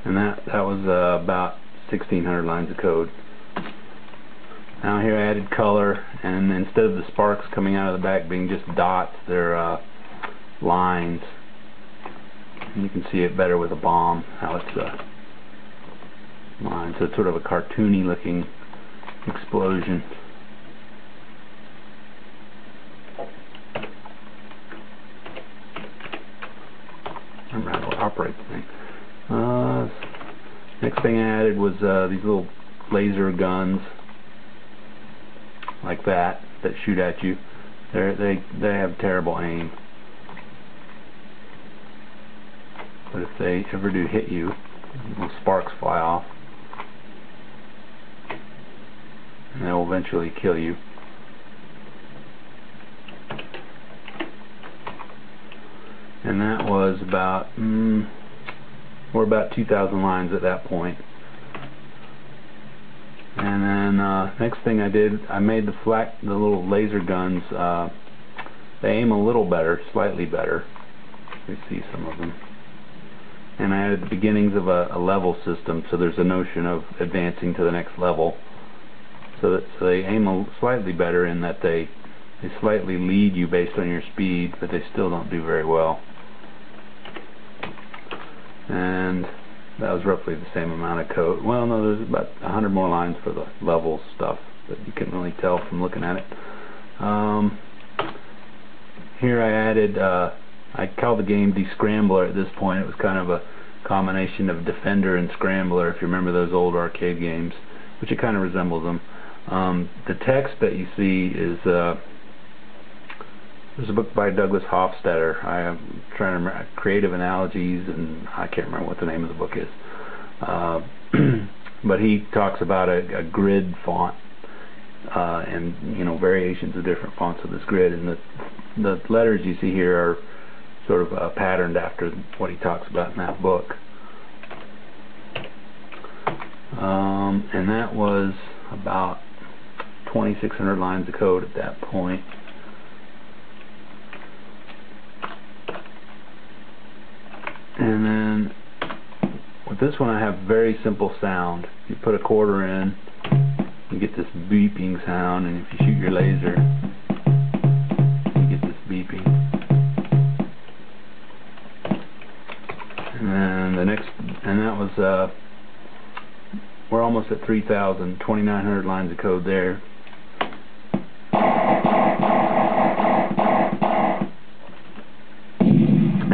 and that was about 1,600 lines of code. Now here I added color, and instead of the sparks coming out of the back being just dots, they're lines. And you can see it better with a bomb, how it's lines. So it's sort of a cartoony looking explosion. I remember how to operate the thing. Next thing I added was these little laser guns like that shoot at you. They have terrible aim, but if they ever do hit you, little sparks fly off and they'll eventually kill you. And that was about we're about 2,000 lines at that point. And then next thing I did, I made the little laser guns. They aim a little better, slightly better. We see some of them. And I added the beginnings of a level system, so there's a notion of advancing to the next level. So they aim slightly better in that they slightly lead you based on your speed, but they still don't do very well. And that was roughly the same amount of code. Well, no, there's about 100 more lines for the level stuff, but you can really tell from looking at it. Here I added, I call the game Descrambler at this point. It was kind of a combination of Defender and Scrambler, if you remember those old arcade games, which it kind of resembles them. The text that you see is there's a book by Douglas Hofstadter. I am trying to remember, Creative Analogies, and I can't remember what the name of the book is. But he talks about a grid font and variations of different fonts of this grid, and the letters you see here are sort of patterned after what he talks about in that book. And that was about 2,600 lines of code at that point. And then with this one I have very simple sound. You put a quarter in, you get this beeping sound, and if you shoot your laser, you get this beeping. And then the next, and that was, we're almost at 3,000, 2,900 lines of code there.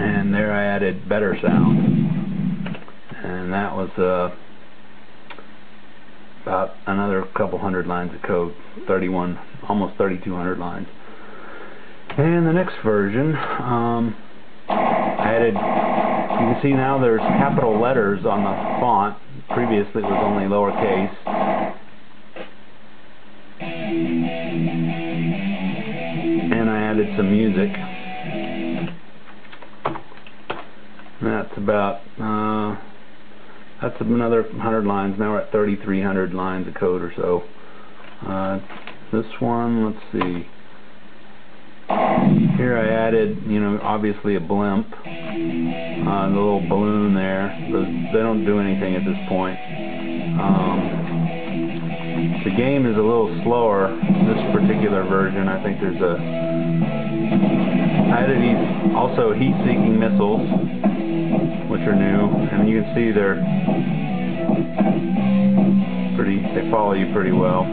And there I added better sound, and that was about another couple hundred lines of code, almost 3,200 lines. And the next version, I added, you can see now there's capital letters on the font. Previously it was only lowercase. And I added some music. That's about that's another 100 lines. Now we're at 3,300 lines of code or so. This one, let's see. Here I added, obviously a blimp. The little balloon there. They don't do anything at this point. The game is a little slower. This particular version, I think there's I added these also heat-seeking missiles, which are new, and you can see they follow you pretty well.